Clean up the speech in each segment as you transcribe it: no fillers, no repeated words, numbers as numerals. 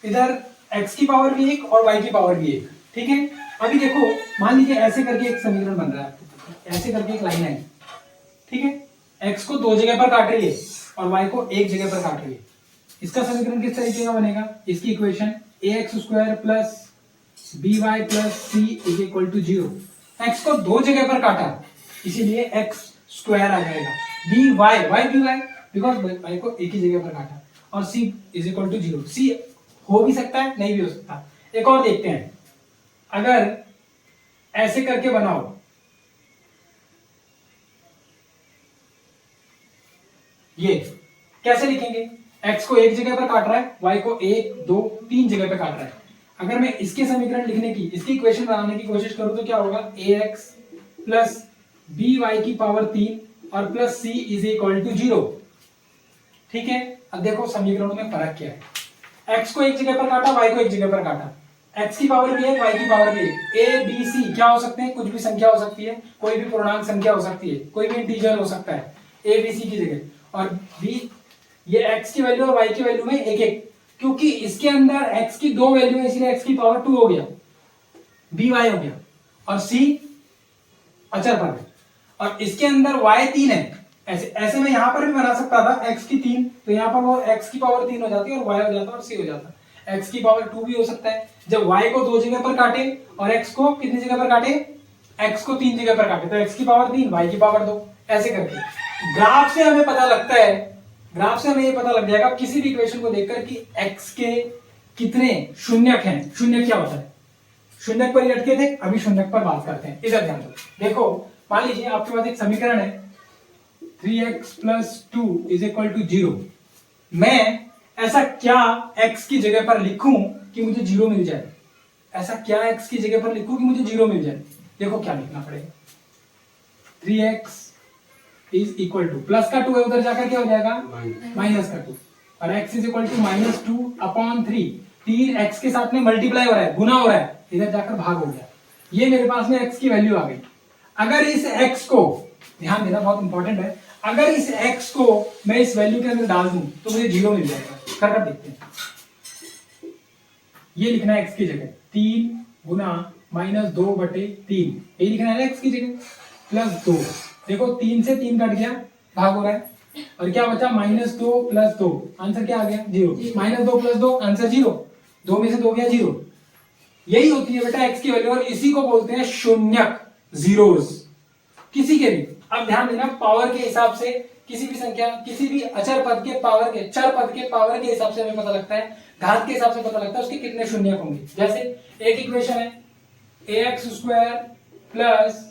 इधर x की power भी एक और y की पावर भी एक, ठीक है। अभी देखो मान लीजिए ऐसे करके एक समीकरण बन रहा है, ऐसे करके एक लाइन है, ठीक है। x को दो जगह पर काट रही है और y को एक जगह पर काट रही है। इसका समीकरण किस तरीके का बनेगा, इसकी equation ax square plus by plus c is equal to 0। x को दो जगह पर काटा इसीलिए x स्क्वायर आ जाएगा, by बिकॉज y को एक ही जगह पर काटा, और c is equal to 0। c हो भी सकता है नहीं भी हो सकता। एक और देखते हैं, अगर ऐसे करके बनाओ, ये कैसे लिखेंगे, x को एक जगह पर काट रहा है, y को एक दो तीन जगह पर काट रहा है। अगर मैं इसके समीकरण लिखने की, इसकी इक्वेशन बनाने की कोशिश करूं तो क्या होगा, ax प्लस by की पावर 3 और plus c is equal to 0, ठीक है। अब देखो समीकरणों में फर्क क्या है, x को एक जगह पर काटा, y को एक जगह पर काटा, x की पावर भी है, y की पावर भी है। a b c क्या हो सकते हैं, कुछ भी संख्या हो सकती है, कोई भी पूर्णांक संख्या हो सकती है, कोई भी इंटीजर हो सकता है a b c की जगह, और b ये x की वैल्यू और y की वैल्यू में एक एक, क्योंकि इसके अंदर x की दो वैल्यू है इसलिए x की पावर 2 हो गया, by हो गया, और c अचर पद है, और इसके अंदर y 3 है। ऐसे ऐसे मैं यहां पर भी बना सकता था x की 3, तो यहां पर वो x की पावर 3 हो जाती है और y हो जाता और c हो जाता, x की पावर 2 भी हो सकता है। जब y को दो जगह पर काटे और x को कितनी जगह पर काटे, x को तीन जगह पर काटे, तो x की पावर 3 y की पावर 2, ऐसे करके ग्राफ से हमें पता लगता है, ग्राफ से हमें ये पता लग जाएगा किसी भी इक्वेशन को देखकर कि x के कितने शून्यक हैं। शून्यक क्या होता है, शून्यक पर ही अटके थे, अभी शून्यक पर बात करते हैं, इधर ध्यान दो। देखो मान लीजिए आपके पास एक समीकरण है 3x plus 2 is equal to 0। मैं ऐसा क्या x की जगह पर लिखूं कि मुझे 0 मिल जाए, ऐसा क्या x की जगह पर लिखूं कि मुझे 0 मिल जाए। देखो क्या लिखना पड़ेगा, 3x is equal to, plus का 2 है उधर जाकर क्या हो जाएगा, माइनस का 2, और x is equal to minus 2 upon 3। 3 x के साथ में मल्टीप्लाई हो रहा है, गुना हो रहा है, इधर जाकर भाग हो गया, ये मेरे पास में x की वैल्यू आ गई। अगर इस x को, ध्यान देना बहुत इंपॉर्टेंट है, अगर इस x को मैं इस वैल्यू के अंदर डाल दूं तो मुझे 0 मिल जाएगा। कर देखते हैं, ये लिखना है x की जगह 3 गुना माइनस 2/3, ये लिखना है x की जगह, प्लस 2, देखो 3 से 3 कट गया, भाग हो रहा है, और क्या बचा -2 + 2, आंसर क्या आ गया 0। -2 + 2 आंसर 0, 2 में से 2 गया 0। यही होती है बेटा x की वैल्यू, और इसी को बोलते हैं शून्यक, जीरोस, किसी के भी। अब ध्यान देना, पावर के हिसाब से किसी भी संख्या, किसी भी अचर पद के पावर के, चर पद के पावर के हिसाब से हमें पता लगता है, घात के हिसाब से पता लगता है उसके कितने शून्यक होंगे। जैसे एक इक्वेशन है ax square plus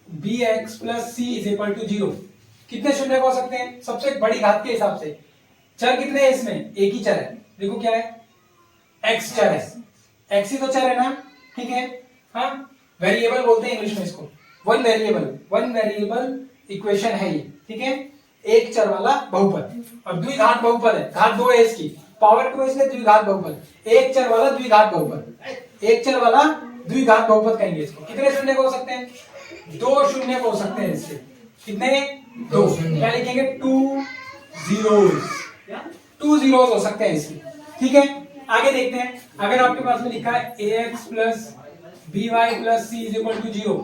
bx plus c is equal to 0, कितने शून्यक हो सकते हैं, सबसे बड़ी घात के हिसाब से। चर कितने हैं इसमें, एक ही चर है, देखो क्या है, x चर है, x ही तो चर है ना, ठीक है। हाँ, वेरिएबल बोलते हैं इंग्लिश में इसको, वन वेरिएबल इक्वेशन है ये, ठीक है। एक चर वाला बहुपद, और द्विघात बहुपद है, घात 2 है इसकी, पावर 2 है इसलिए द्विघात बहुपद। एक चर वाला द्विघात बहुपद, एक चर वाला द्विघात बहुपद कहेंगे इसको। कितने शून्य हो सकते हैं, 2 शून्य हो सकते हैं इससे, कितने, 2। क्या लिखेंगे, 2 जीरोस हो सकते हैं इसके, ठीक है। आगे देखते हैं, अगर आपके पास में लिखा है ax plus by plus c is equal to 0,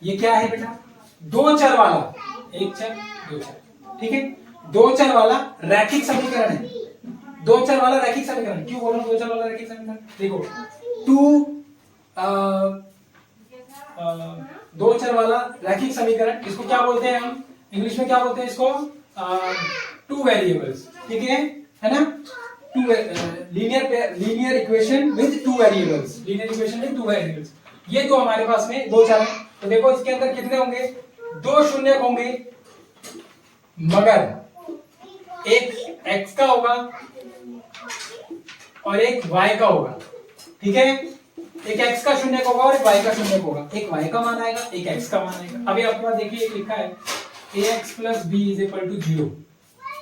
ये क्या है बेटा, दो चर वाला, एक चर दो चर, ठीक है, दो चर वाला रैखिक समीकरण है। दो चर वाला रैखिक समीकरण, क्यों बोल रहा हूं दो चर वाला रैखिक समीकरण, देखो दो चर वाला रैखिक समीकरण, इसको क्या बोलते हैं हम इंग्लिश में, क्या बोलते हैं इसको, टू वेरिएबल्स, ठीक है ना, two linear equation with two variables, linear equation with two variables. ये तो हमारे पास में दो चर हैं, तो देखो इसके अंदर कितने होंगे, 2 शून्य होंगे, मगर एक x का होगा और एक y का होगा, ठीक है। एक x का शून्य होगा और एक y का शून्य होगा, एक y का मान आएगा, एक x का मान आएगा। अभी आपके पास देखिए लिखा है ax plus b is equal to 0,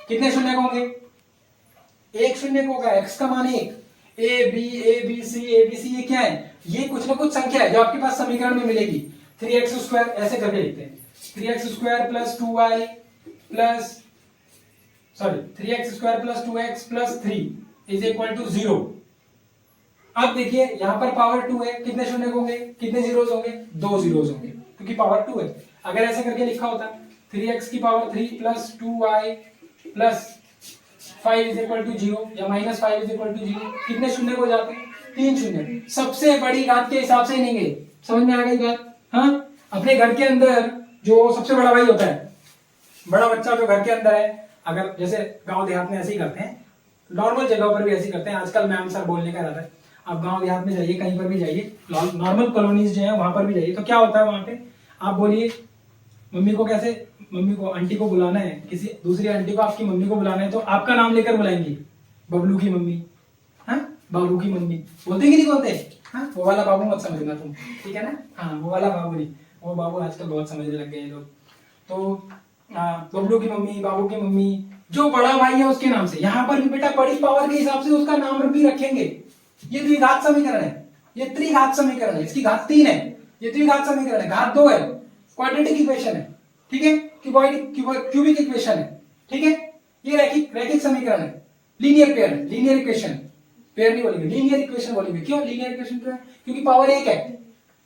कितने शून्य होंगे, एक शून्य होगा, x का मान 1, a b c ये क्या है, ये कुछ ना कुछ संख्या है जो आपके पास समीकरण में मिलेगी। 3x स्क्वायर ऐसे करके लिखते हैं, 3x square plus 2y plus 3x square plus 2x plus 3 is equal to 0। अब देखिए यहाँ पर पावर 2 है, कितने शून्य होंगे, कितने जीरोज होंगे, 2 जीरोज होंगे क्योंकि पावर 2 है। अगर ऐसे करके लिखा होता 3x की power 3 plus 2y plus 5 is equal to 0 या माइनस 5 इज इक्वल टू 0, कितने शून्य हो जाते हैं, 3 शून्य। सबसे बड़ी घात के हिसाब से ही लेंगे, समझ में आ गई बात। हाँ, अपने घर के अंदर जो सबसे बड़ा भाई होता है, बड़ा बच्चा जो घर के अंदर है, अगर जैसे गांव देहात में ऐसे ही करते हैं, नॉर्मल जगहों पर भी ऐसे ही करते हैं, आजकल मैम सर बोलने का रहता है। आप गांव देहात में जाइए, कहीं पर भी जाइए, नॉर्मल कॉलोनीज जो है वहां पर भी जाइए, तो क्या होता है वहां पे, आप बोलिए मम्मी को, कैसे मम्मी को, आंटी को बुलाना है, किसी दूसरी आंटी को आपकी मम्मी को बुलाना है, तो आपका नाम लेकर बुलाएंगी, बबलू की मम्मी, हाँ, बाबू की मम्मी, बोलते कि नहीं बोलते। हाँ, वो वाला बाबू मत समझना तुम, ठीक है ना। हाँ, वो वाला बाबू नहीं, वो बाबू आजकल बहुत समझने लग गए लोग। तो बबलू की मम्मी, बाबू की मम्मी, जो बड़ा भाई है उसके नाम से। यहाँ पर भी बेटा बड़ी पावर के हिसाब से उसका नाम भी रखेंगे। ये द्विघात समीकरण है, ये त्रिघात समीकरण है, इसकी घात 3 है, ये द्विघात समीकरण है, घात 2 है, क्वाड्रेटिक इक्वेशन है, ठीक है, क्यूबिक इक्वेशन है, ठीक है। ये रैखिक समीकरण है, लीनियर पेयर है, लीनियर इक्वेशन, पेयर नहीं बोलेंगे, लीनियर इक्वेशन बोलेंगे। क्यों लीनियर इक्वेशन क्यों है, क्योंकि पावर 1 है।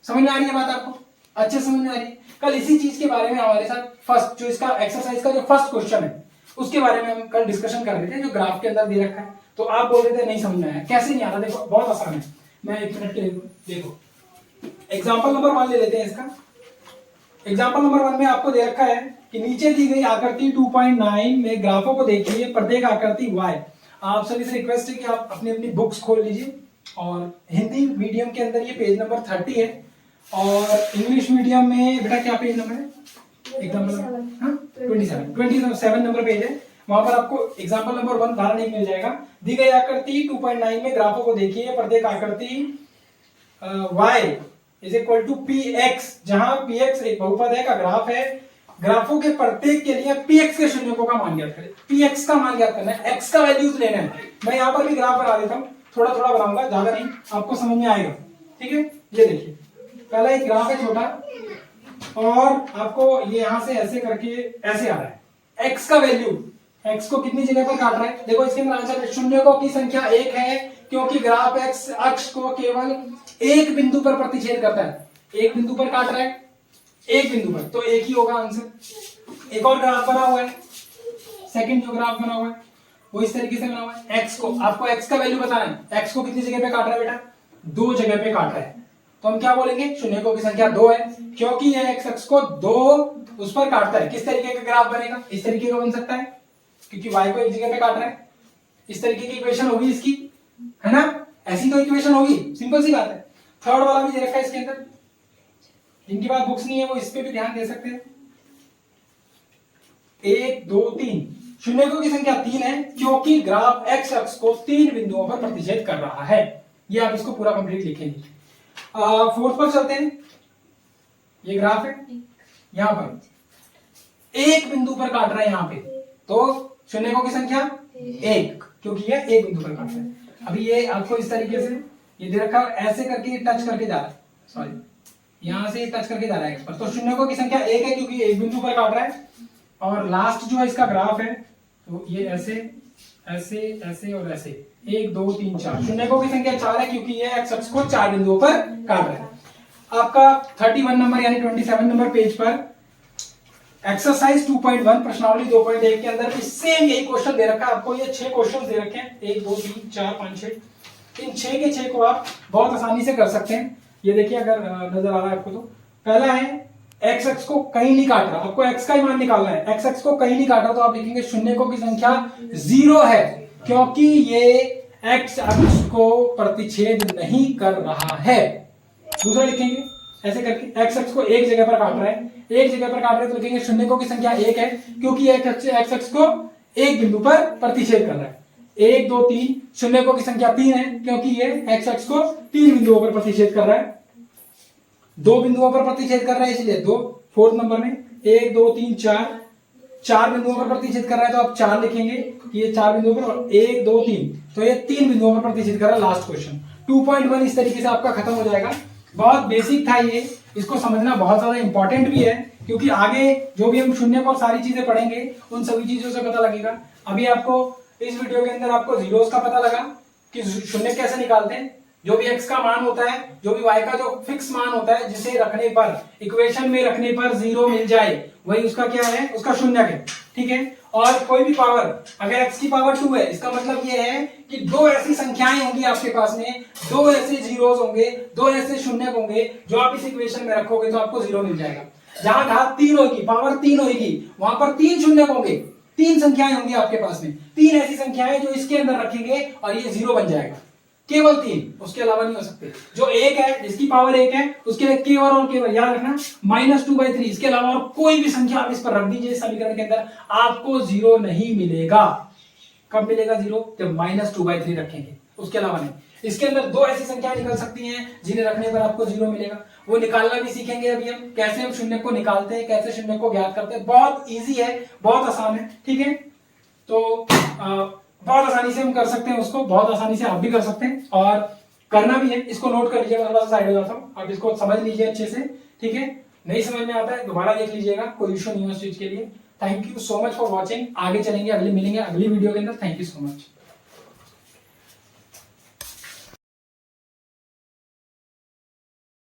समझ में आ रही है बात आपको, अच्छे समझ में आ रही है। कल इसी चीज के बारे में हमारे साथ फर्स्ट जो इसका एक्सरसाइज का जो फर्स्ट क्वेश्चन है उसके बारे में हम कल डिस्कशन कर रहे थे, जो ग्राफ के अंदर दे रखा है। तो आप बोल रहे थे नहीं समझ में आया, कैसे नहीं आ रहा, देखो बहुत आसान है, मैं 1 मिनट के लिए, देखो एग्जांपल नंबर 1 ले लेते हैं इसका। एग्जांपल नंबर 1 में आपको दे रखा है कि नीचे दी गई आकृति 2.9 में ग्राफों को देखिए, प्रत्येक आकृति y। आप सभी से रिक्वेस्ट है कि आप अपनी अपनी बुक्स खोल लीजिए, और हिंदी मीडियम के अंदर ये पेज नंबर 30 है, और इंग्लिश मीडियम में बेटा क्या पेज नंबर है, एग्जाम्पल 27 नंबर पेज है, वहां पर आपको एग्जाम्पल नंबर 1 उदाहरण 1 मिल जाएगा। दी गई आकृति 2.9 में ग्राफों को देखिए, प्रत्येक आकृति y is equal to px, जहां px एक बहुपद है का ग्राफ है, ग्राफों के प्रत्येक के लिए px के शून्यकों का मान ज्ञात करें। px का मान ज्ञात करना है, x का वैल्यूज लेना है। मैं यहाँ पर भी ग्राफ बना देता हूँ, थोड़ा थोड़ा बनाऊंगा, ज्यादा नहीं, आपको समझ में आएगा, ठीक है। ये देखिए पहला एक ग्राफ है छोटा, और आपको ये यहां से ऐसे करके ऐसे आ रहा है। x का वैल्यू, x को कितनी जगह पर काट रहा है, देखो इसके अंदर आंसर है, शून्यकों की संख्या 1 है, क्योंकि ग्राफ x अक्ष को केवल एक बिंदु पर प्रतिच्छेद करता है, एक बिंदु पर काट रहा है, एक बिंदु पर, तो एक ही होगा आंसर। एक और ग्राफ बना हुआ है, सेकंड जो ग्राफ बना हुआ है वो इस तरीके से बना हुआ है। x को, आपको x का वैल्यू बताना है, x को कितनी जगह पे काट रहा है बेटा, 2 जगह पे काट रहा है, तो हम क्या बोलेंगे, शून्यकों की संख्या 2 है, क्योंकि यह x अक्ष को 2 उस पर काटता है। किस तरीके का ग्राफ बनेगा, इस तरीके का बन सकता है, क्योंकि y को एक जगह पे काट रहा है, इस तरीके की इक्वेशन होगी इसकी, है ना, ऐसी तो इक्वेशन होगी, सिंपल सी बात है। थर्ड वाला भी दे रखा है इसके अंदर, जिनकी पास बुक्स नहीं है वो इस पे भी ध्यान दे सकते हैं। 1 2 3 शून्यकों की संख्या 3 है, क्योंकि ग्राफ x अक्ष को 3 बिंदुओं पर प्रतिच्छेद कर रहा है। ये आप इसको पूरा कंप्लीट लिखेंगे। फोर्थ पर चलते हैं, ये ग्राफ है, यहां पर एक बिंदु पर काट रहा है यहाँ पे, तो शून्यकों की संख्या 1, क्योंकि ये एक बिंदु पर काट रहा है। अभी ये आपको इस तरीके से ये दे रखा है, ऐसे करके टच करके जा रहा है, सॉरी यहां से टच करके जा रहा है x पर, तो शून्यकों की संख्या 1 है क्योंकि एक बिंदु पर काट रहा है। और लास्ट जो है इसका ग्राफ है, तो ये ऐसे ऐसे ऐसे और ऐसे 1 2 3 4, शून्यकों की संख्या 4 है क्योंकि ये x अक्ष को 4 बिंदुओं पर काट रहा है। आपका 31 नंबर यानी 27 नंबर पेज पर एक्सरसाइज 2.1 प्रश्नावली 2.1 के अंदर भी सेम यही क्वेश्चन दे रखा है आपको। ये 6 क्वेश्चन दे रखे हैं, 1 2 3 4 5 6, इन 6 के 6 को आप बहुत आसानी से कर सकते हैं। ये देखिए अगर नजर आ रहा है आपको, तो पहला है x अक्ष को कहीं नहीं काट रहा, आपको x का ही मान निकालना है। x अक्ष को कहीं नहीं काट रहा, तो आप लिखेंगे शून्यकों की संख्या 0 है, क्योंकि ये x अक्ष को प्रतिच्छेद नहीं कर रहा है। दूसरा लिखेंगे ऐसे करके, x अक्ष को एक जगह पर काट रहा है, एक जगह पर काट रहा है, तो लिखेंगे शून्यकों की संख्या 1 है, क्योंकि x अक्ष को एक बिंदु पर प्रतिच्छेद कर रहा है। 1 2 3 शून्यकों की संख्या 3 है, क्योंकि ये x अक्ष को 3 बिंदुओं पर प्रतिच्छेद कर रहा है, 2 बिंदुओं पर प्रतिच्छेद कर रहा है, इसलिए 2। फोर्थ नंबर में 1 2 3 4 बिंदुओं पर प्रतिच्छेद कर रहा है, तो आप 4 लिखेंगे कि ये 4 बिंदुओं पर, और 1 2 3, तो ये 3 बिंदुओं पर प्रतिच्छेद कर रहा है। लास्ट क्वेश्चन 2.1 इस तरीके से आपका खत्म हो जाएगा। बहुत बेसिक था ये, इसको समझना बहुत ज्यादा इंपॉर्टेंट भी है, क्योंकि आगे जो भी हम शून्य और सारी चीजें पढ़ेंगे उन सभी चीजों से पता लगेगा। अभी आपको इस वीडियो के अंदर आपको जीरोस का पता लगा कि शून्य कैसे निकालते हैं, जो भी x का मान होता है, जो भी y का जो फिक्स मान होता है, जिसे रखने पर इक्वेशन में रखने पर जीरो मिल जाए, वही उसका क्या है, उसका शून्यक है। ठीक है, और कोई भी पावर, अगर x की पावर 2 है, इसका मतलब ये है कि दो ऐसी संख्याएं होंगी आपके पास में, दो ऐसे जीरोस होंगे, दो ऐसे शून्यक होंगे, जो आप इस इक्वेशन में रखोगे तो आपको जीरो मिल जाएगा। जहां घात 3 होगी, पावर 3 होगी, वहां पर 3 शून्यक होंगे, 3 संख्याएं होंगी आपके पास में, 3 ऐसी संख्याएं जो इसके अंदर रखेंगे और ये जीरो बन जाएगा। केवल 3, उसके अलावा नहीं हो सकते। जो 1 है, जिसकी पावर 1 है, उसके लिए केवल और केवल याद रखना -2/3, इसके अलावा और कोई भी संख्या आप इस पर रख दीजिए समीकरण के अंदर, आपको जीरो नहीं मिलेगा। कब मिलेगा जीरो? जब -2/3 रखेंगे, उसके अलावा नहीं। इसके अंदर दो ऐसी संख्याएं निकल सकती हैं जिन्हें रखने पर आपको जीरो मिलेगा, वो निकालना भी सीखेंगे अभी हम, कैसे हम शून्य को निकालते हैं, कैसे शून्य को ज्ञात करते हैं। बहुत इजी है, बहुत आसान है। ठीक है, तो बहुत आसानी से हम कर सकते हैं उसको, बहुत आसानी से आप भी कर सकते हैं और करना भी है। इसको नोट कर लीजिएगा, थोड़ा सा साइड हो जाता हूं, आप इसको समझ लीजिए अच्छे से। ठीक है, नहीं समझ में आता है दोबारा देख लीजिएगा, कोई इशू नहीं है उस चीज के लिए। Thank you so much for watching. आगे चलेंगे, अगले मिलेंगे अगली वीडियो के अंदर। Thank you so much.